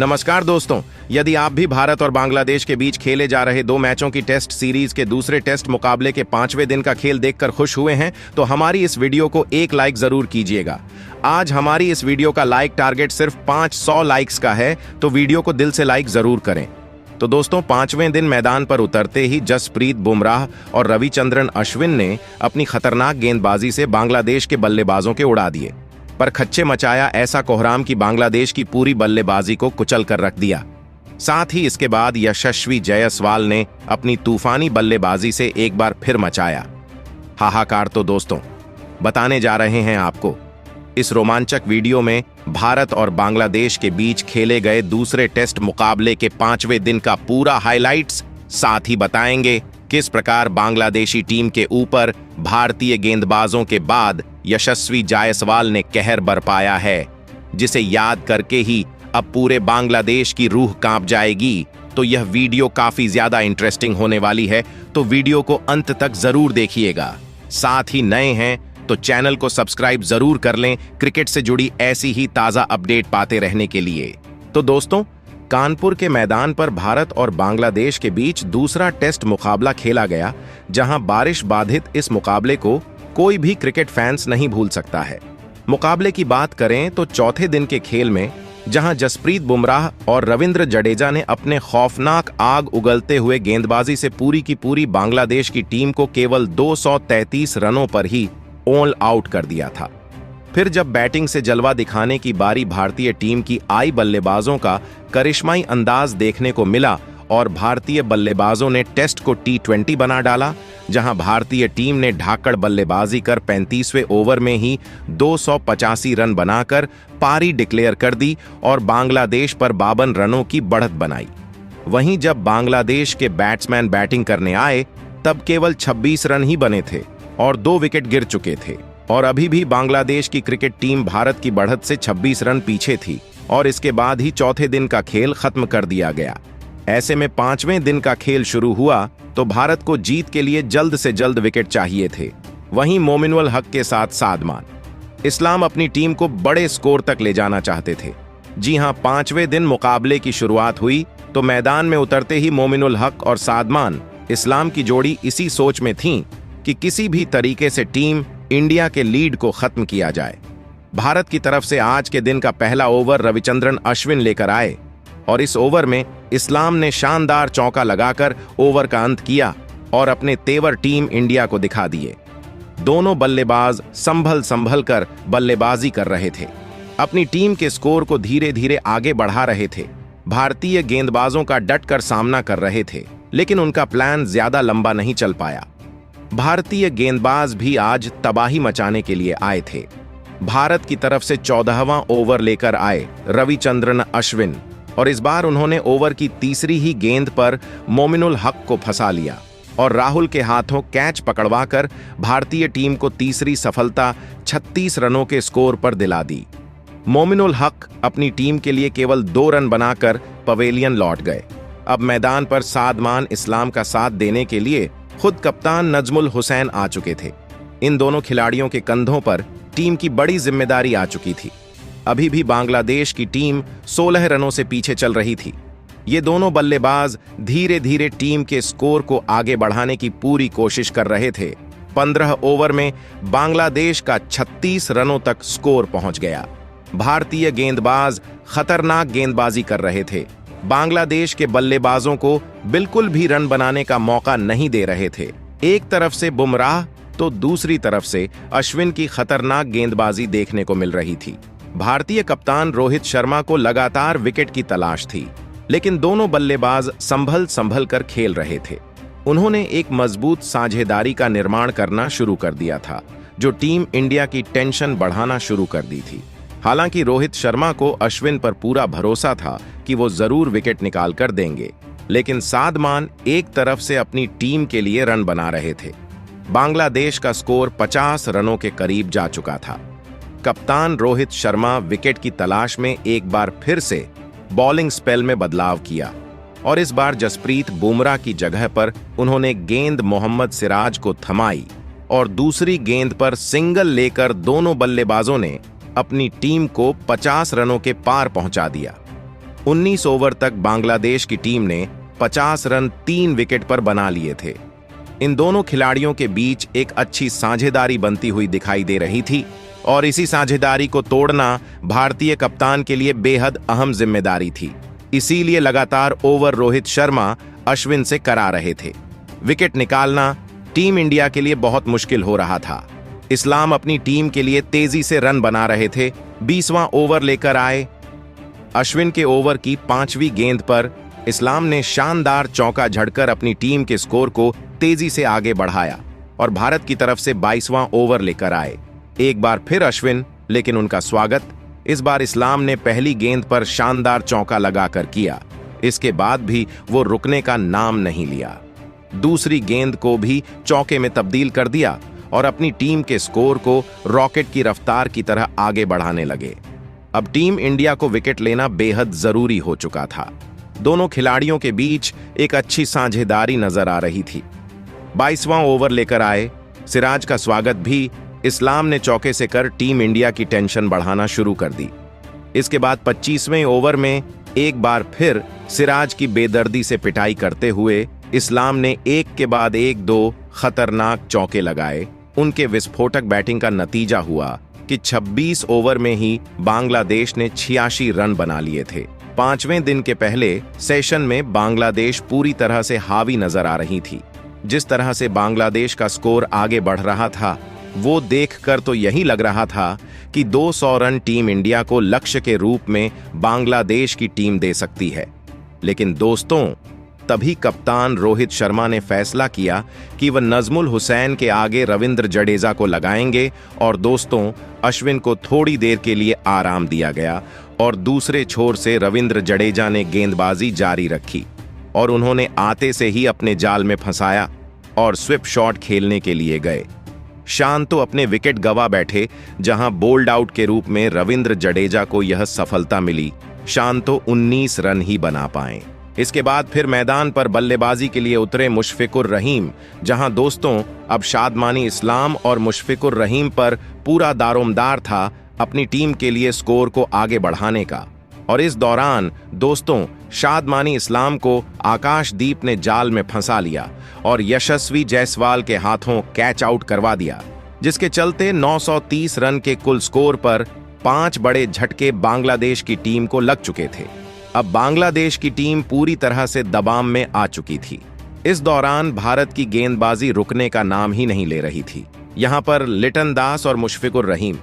नमस्कार दोस्तों, यदि आप भी भारत और बांग्लादेश के बीच खेले जा रहे 2 मैचों की टेस्ट सीरीज के दूसरे टेस्ट मुकाबले के 5वें दिन का खेल देखकर खुश हुए हैं तो हमारी इस वीडियो को एक लाइक जरूर कीजिएगा। आज हमारी इस वीडियो का लाइक टारगेट सिर्फ 500 लाइक्स का है, तो वीडियो को दिल से लाइक जरूर करें। तो दोस्तों, 5वें दिन मैदान पर उतरते ही जसप्रीत बुमराह और रविचंद्रन अश्विन ने अपनी खतरनाक गेंदबाजी से बांग्लादेश के बल्लेबाजों के उड़ा दिए। पर खच्चे मचाया ऐसा कोहराम की बांग्लादेश की पूरी बल्लेबाजी को कुचल कर रख दिया। साथ ही इसके बाद यशस्वी जायसवाल ने अपनी तूफानी बल्लेबाजी से एक बार फिर मचाया हाहाकार। तो दोस्तों, बताने जा रहे हैं आपको इस रोमांचक वीडियो में भारत और बांग्लादेश के बीच खेले गए दूसरे टेस्ट मुकाबले के 5वें दिन का पूरा हाइलाइट्स। साथ ही बताएंगे किस प्रकार बांग्लादेशी टीम के ऊपर भारतीय गेंदबाजों के बाद यशस्वी जायसवाल ने कहर बरपाया है, जिसे याद करके ही अब पूरे बांग्लादेश की रूह कांप जाएगी। तो यह वीडियो काफी ज्यादा इंटरेस्टिंग होने वाली है, तो वीडियो को अंत तक जरूर देखिएगा। साथ ही नए हैं तो चैनल को सब्सक्राइब जरूर कर लें क्रिकेट से जुड़ी ऐसी ही ताजा अपडेट पाते रहने के लिए। तो दोस्तों, कानपुर के मैदान पर भारत और बांग्लादेश के बीच दूसरा टेस्ट मुकाबला खेला गया, जहां बारिश बाधित इस मुकाबले को कोई भी क्रिकेट फैंस नहीं भूल सकता है। मुकाबले की बात करें तो चौथे दिन के खेल में जहां जसप्रीत बुमराह और रविंद्र जडेजा ने अपने खौफनाक आग उगलते हुए गेंदबाजी से पूरी की पूरी बांग्लादेश की टीम को केवल 233 रनों पर ही ऑल आउट कर दिया था। फिर जब बैटिंग से जलवा दिखाने की बारी भारतीय टीम की आई, बल्लेबाजों का करिश्माई अंदाज देखने को मिला और भारतीय बल्लेबाजों ने टेस्ट को T20 बना डाला, जहां भारतीय टीम ने ढाकड़ बल्लेबाजी कर 35वें ओवर में ही 285 रन बनाकर पारी डिक्लेयर कर दी और बांग्लादेश पर 52 रनों की बढ़त बनाई। वहीं जब बांग्लादेश के बैट्समैन बैटिंग करने आए तब केवल 26 रन ही बने थे और 2 विकेट गिर चुके थे और अभी भी बांग्लादेश की क्रिकेट टीम भारत की बढ़त से 26 रन पीछे थी और इसके बाद ही चौथे दिन का खेल खत्म कर दिया गया। ऐसे में 5वें दिन का खेल शुरू हुआ तो भारत को जीत के लिए जल्द से जल्द विकेट चाहिए थे। वहीं मोमिनुल हक के साथ सादमान इस्लाम अपनी टीम को बड़े स्कोर तक ले जाना चाहते थे। जी हां, 5वें दिन मुकाबले की शुरुआत हुई तो मैदान में उतरते ही मोमिनुल हक और सादमान इस्लाम की जोड़ी इसी सोच में थी कि किसी भी तरीके से टीम इंडिया के लीड को खत्म किया जाए। भारत की तरफ से आज के दिन का पहला ओवर रविचंद्रन अश्विन लेकर आए और इस ओवर में इस्लाम ने शानदार चौका लगाकर ओवर का अंत किया और अपने तेवर टीम इंडिया को दिखा दिए। दोनों बल्लेबाज संभल कर बल्लेबाजी कर रहे थे, अपनी टीम के स्कोर को धीरे धीरे आगे बढ़ा रहे थे। भारतीय गेंदबाजों का डटकर सामना कर रहे थे, लेकिन उनका प्लान ज्यादा लंबा नहीं चल पाया। भारतीय गेंदबाज भी आज तबाही मचाने के लिए आए थे। भारत की तरफ से 14वां ओवर लेकर आए रविचंद्रन अश्विन और इस बार उन्होंने ओवर की तीसरी ही गेंद पर मोमिनुल हक को फंसा लिया और राहुल के हाथों कैच पकड़वाकर भारतीय टीम को तीसरी सफलता 36 रनों के स्कोर पर दिला दी। मोमिनुल हक अपनी टीम के लिए केवल 2 रन बनाकर पवेलियन लौट गए। अब मैदान पर सादमान इस्लाम का साथ देने के लिए खुद कप्तान नजमुल हुसैन आ चुके थे। इन दोनों खिलाड़ियों के कंधों पर टीम की बड़ी जिम्मेदारी आ चुकी थी। अभी भी बांग्लादेश की टीम 16 रनों से पीछे चल रही थी। ये दोनों बल्लेबाज धीरे धीरे टीम के स्कोर को आगे बढ़ाने की पूरी कोशिश कर रहे थे। 15 ओवर में बांग्लादेश का 36 रनों तक स्कोर पहुंच गया। भारतीय गेंदबाज खतरनाक गेंदबाजी कर रहे थे। बांग्लादेश के बल्लेबाजों को बिल्कुल भी रन बनाने का मौका नहीं दे रहे थे। एक तरफ से बुमराह तो दूसरी तरफ से अश्विन की खतरनाक गेंदबाजी देखने को मिल रही थी। भारतीय कप्तान रोहित शर्मा को लगातार विकेट की तलाश थी, लेकिन दोनों बल्लेबाज संभल कर खेल रहे थे। उन्होंने एक मजबूत साझेदारी का निर्माण करना शुरू कर दिया था, जो टीम इंडिया की टेंशन बढ़ाना शुरू कर दी थी। हालांकि रोहित शर्मा को अश्विन पर पूरा भरोसा था कि वो जरूर विकेट निकाल कर देंगे, लेकिन सादमान एक तरफ से अपनी टीम के लिए रन बना रहे थे। बांग्लादेश का स्कोर 50 रनों के करीब जा चुका था। कप्तान रोहित शर्मा विकेट की तलाश में एक बार फिर से बॉलिंग स्पेल में बदलाव किया और इस बार जसप्रीत बुमराह की जगह पर उन्होंने गेंद मोहम्मद सिराज को थमाई और दूसरी गेंद पर सिंगल लेकर दोनों बल्लेबाजों ने अपनी टीम को 50 रनों के पार पहुंचा दिया। 19 ओवर तक बांग्लादेश की टीम ने 50 रन 3 विकेट पर बना लिए थे। इन दोनों खिलाड़ियों के बीच एक अच्छी साझेदारी बनती हुई दिखाई दे रही थी और इसी साझेदारी को तोड़ना भारतीय कप्तान के लिए बेहद अहम जिम्मेदारी थी। इसीलिए लगातार ओवर रोहित शर्मा अश्विन से करा रहे थे। विकेट निकालना टीम इंडिया के लिए बहुत मुश्किल हो रहा था। इस्लाम अपनी टीम के लिए तेजी से रन बना रहे थे। 20वां ओवर लेकर आए। अश्विन के ओवर की 5वीं गेंद पर इस्लाम ने शानदार चौका झड़कर अपनी टीम के स्कोर को तेजी से आगे बढ़ाया और भारत की तरफ से 22वां ओवर लेकर आए। एक बार फिर अश्विन, लेकिन उनका स्वागत इस बार इस्लाम ने पहली गेंद पर शानदार चौका लगाकर किया। इसके बाद भी वो रुकने का नाम नहीं लिया। दूसरी गेंद को भी चौके में तब्दील कर दिया और अपनी टीम के स्कोर को रॉकेट की रफ्तार की तरह आगे बढ़ाने लगे। अब टीम इंडिया को विकेट लेना बेहद जरूरी हो चुका था। दोनों खिलाड़ियों के बीच एक अच्छी साझेदारी नजर आ रही थी। 22वां ओवर लेकर आए। सिराज का स्वागत भी इस्लाम ने चौके से कर टीम इंडिया की टेंशन बढ़ाना शुरू कर दी। इसके बाद 25वें ओवर में एक बार फिर सिराज की बेदर्दी से पिटाई करते हुए इस्लाम ने एक के बाद एक 2 खतरनाक चौके लगाए। उनके विस्फोटक बैटिंग का नतीजा हुआ कि 26 ओवर में ही बांग्लादेश ने 86 रन बना लिए थे। 5वें दिन के पहले सेशन में बांग्लादेश पूरी तरह से हावी नजर आ रही थी। जिस तरह से बांग्लादेश का स्कोर आगे बढ़ रहा था, वो देखकर तो यही लग रहा था कि 200 रन टीम इंडिया को लक्ष्य के रूप में बांग्लादेश की टीम दे सकती है। लेकिन दोस्तों, तभी कप्तान रोहित शर्मा ने फैसला किया कि वह नजमुल हुसैन के आगे रविंद्र जडेजा को लगाएंगे और दोस्तों, अश्विन को थोड़ी देर के लिए आराम दिया गया और दूसरे छोर से रविंद्र जडेजा ने गेंदबाजी जारी रखी और उन्होंने आते से ही अपने जाल में फंसाया और स्विप शॉट खेलने के लिए गए। शान तो अपने विकेट गवा बैठे, जहां बोल्ड आउट के रूप में रविंद्र जडेजा को यह सफलता मिली। शान तो 19 रन ही बना पाए। इसके बाद फिर मैदान पर बल्लेबाजी के लिए उतरे मुशफिकुर रहीम, जहां दोस्तों अब शादमानी इस्लाम और मुशफिकुर रहीम पर पूरा दारोमदार था अपनी टीम के लिए स्कोर को आगे बढ़ाने का। और इस दौरान दोस्तों, शादमानी इस्लाम को आकाशदीप ने जाल में फंसा लिया और यशस्वी जायसवाल के हाथों कैच आउट करवा दिया, जिसके चलते 930 रन के कुल स्कोर पर 5 बड़े झटके बांग्लादेश की टीम को लग चुके थे। अब बांग्लादेश की टीम पूरी तरह से दबाव में आ चुकी थी। इस दौरान भारत की गेंदबाजी रुकने का नाम ही नहीं ले रही थी। यहां पर लिटन दास और मुशफिकुर रहीम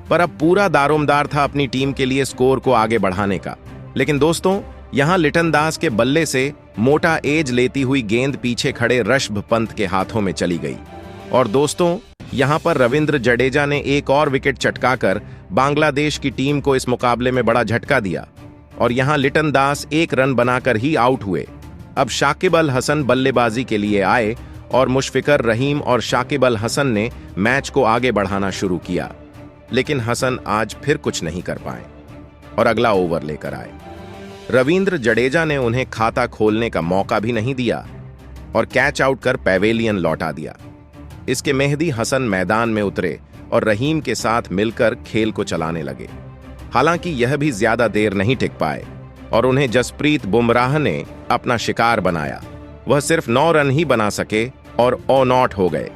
पर अब पूरा दारोमदार था अपनी टीम के लिए स्कोर को आगे बढ़ाने का। लेकिन दोस्तों, यहां लिटन दास के बल्ले से मोटा एज लेती हुई गेंद पीछे खड़े ऋषभ पंत के हाथों में चली गई और दोस्तों, यहां पर रविंद्र जडेजा ने एक और विकेट चटकाकर बांग्लादेश की टीम को इस मुकाबले में बड़ा झटका दिया और यहां लिटन दास 1 रन बनाकर ही आउट हुए। अब शाकिब अल हसन बल्लेबाजी के लिए आए और मुशफिकुर रहीम और शाकिब अल हसन ने मैच को आगे बढ़ाना शुरू किया। लेकिन हसन आज फिर कुछ नहीं कर पाए और अगला ओवर लेकर आए। रविंद्र जडेजा ने उन्हें खाता खोलने का मौका भी नहीं दिया और कैच आउट कर पैवेलियन लौटा दिया। इसके मेहदी हसन मैदान में उतरे और रहीम के साथ मिलकर खेल को चलाने लगे। हालांकि यह भी ज्यादा देर नहीं टिक पाए और उन्हें जसप्रीत बुमराह ने अपना शिकार बनाया। वह सिर्फ 9 रन ही बना सके और ऑल आउट हो गए।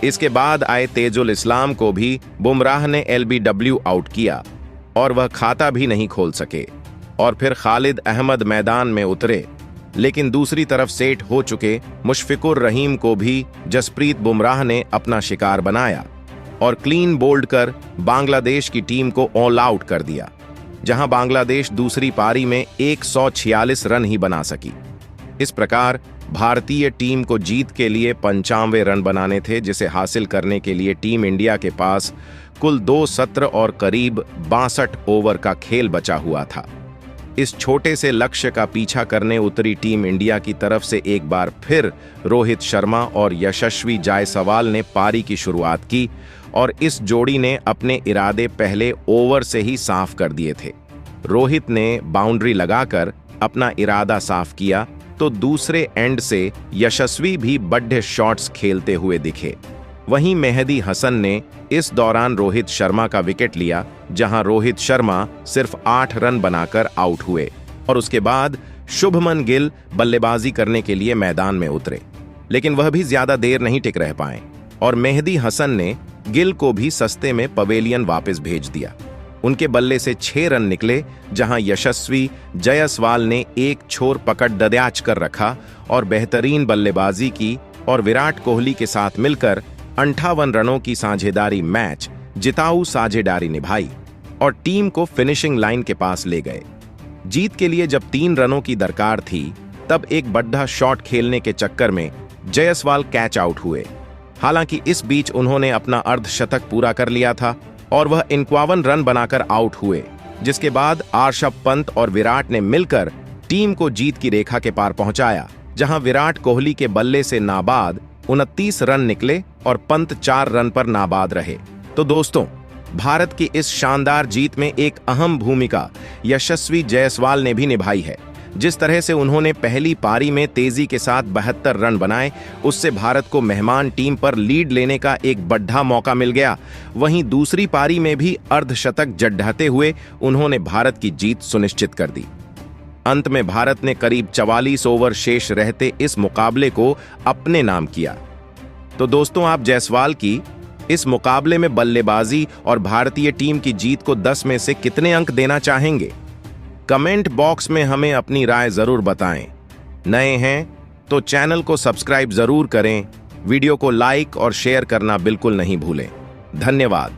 इसके बाद आए तेजुल इस्लाम को भी बुमराह ने LBW आउट किया और वह खाता भी नहीं खोल सके। और फिर खालिद अहमद मैदान में उतरे, लेकिन दूसरी तरफ सेट हो चुके मुशफिकुर रहीम को भी जसप्रीत बुमराह ने अपना शिकार बनाया और क्लीन बोल्ड कर बांग्लादेश की टीम को ऑल आउट कर दिया, जहां बांग्लादेश दूसरी पारी में 146 रन ही बना सकी। इस प्रकार भारतीय टीम को जीत के लिए 95 रन बनाने थे, जिसे हासिल करने के लिए टीम इंडिया के पास कुल 2 सत्र और करीब 62 ओवर का खेल बचा हुआ था। इस छोटे से लक्ष्य का पीछा करने उतरी टीम इंडिया की तरफ से एक बार फिर रोहित शर्मा और यशस्वी जायसवाल ने पारी की शुरुआत की और इस जोड़ी ने अपने इरादे पहले ओवर से ही साफ कर दिए थे। रोहित ने बाउंड्री लगाकर अपना इरादा साफ किया तो दूसरे एंड से यशस्वी भी बड़े शॉट्स खेलते हुए दिखे। वहीं मेहदी हसन ने इस दौरान रोहित शर्मा का विकेट लिया, जहां रोहित शर्मा सिर्फ 8 रन बनाकर आउट हुए और उसके बाद शुभमन गिल बल्लेबाजी करने के लिए मैदान में उतरे, लेकिन वह भी ज्यादा देर नहीं टिक रह पाए और मेहदी हसन ने गिल को भी सस्ते में पवेलियन वापस भेज दिया। उनके बल्ले से 6 रन निकले, जहां यशस्वी जायसवाल ने एक छोर पकड़ दरियाच कर रखा और बेहतरीन बल्लेबाजी की और विराट कोहली के साथ मिलकर 58 रनों की साझेदारी मैच जिताऊ साझेदारी निभाई और टीम को फिनिशिंग लाइन के पास ले गए। जीत के लिए जब 3 रनों की दरकार थी, तब एक बढ़ा शॉट खेलने के चक्कर में जायसवाल कैच आउट हुए। हालांकि इस बीच उन्होंने अपना अर्धशतक पूरा कर लिया था और वह 51 रन बनाकर आउट हुए, जिसके बाद ऋषभ पंत और विराट ने मिलकर टीम को जीत की रेखा के पार पहुंचाया, जहां विराट कोहली के बल्ले से नाबाद 29 रन निकले और पंत 4 रन पर नाबाद रहे। तो दोस्तों, भारत की इस शानदार जीत में एक अहम भूमिका यशस्वी जायसवाल ने भी निभाई है। जिस तरह से उन्होंने पहली पारी में तेजी के साथ 72 रन बनाए, उससे भारत को मेहमान टीम पर लीड लेने का एक बढ़ा मौका मिल गया। वहीं दूसरी पारी में भी अर्धशतक जड्ढाते हुए उन्होंने भारत की जीत सुनिश्चित कर दी। अंत में भारत ने करीब 44 ओवर शेष रहते इस मुकाबले को अपने नाम किया। तो दोस्तों, आप जायसवाल की इस मुकाबले में बल्लेबाजी और भारतीय टीम की जीत को 10 में से कितने अंक देना चाहेंगे? कमेंट बॉक्स में हमें अपनी राय जरूर बताएं। नए हैं तो चैनल को सब्सक्राइब जरूर करें, वीडियो को लाइक और शेयर करना बिल्कुल नहीं भूलें। धन्यवाद।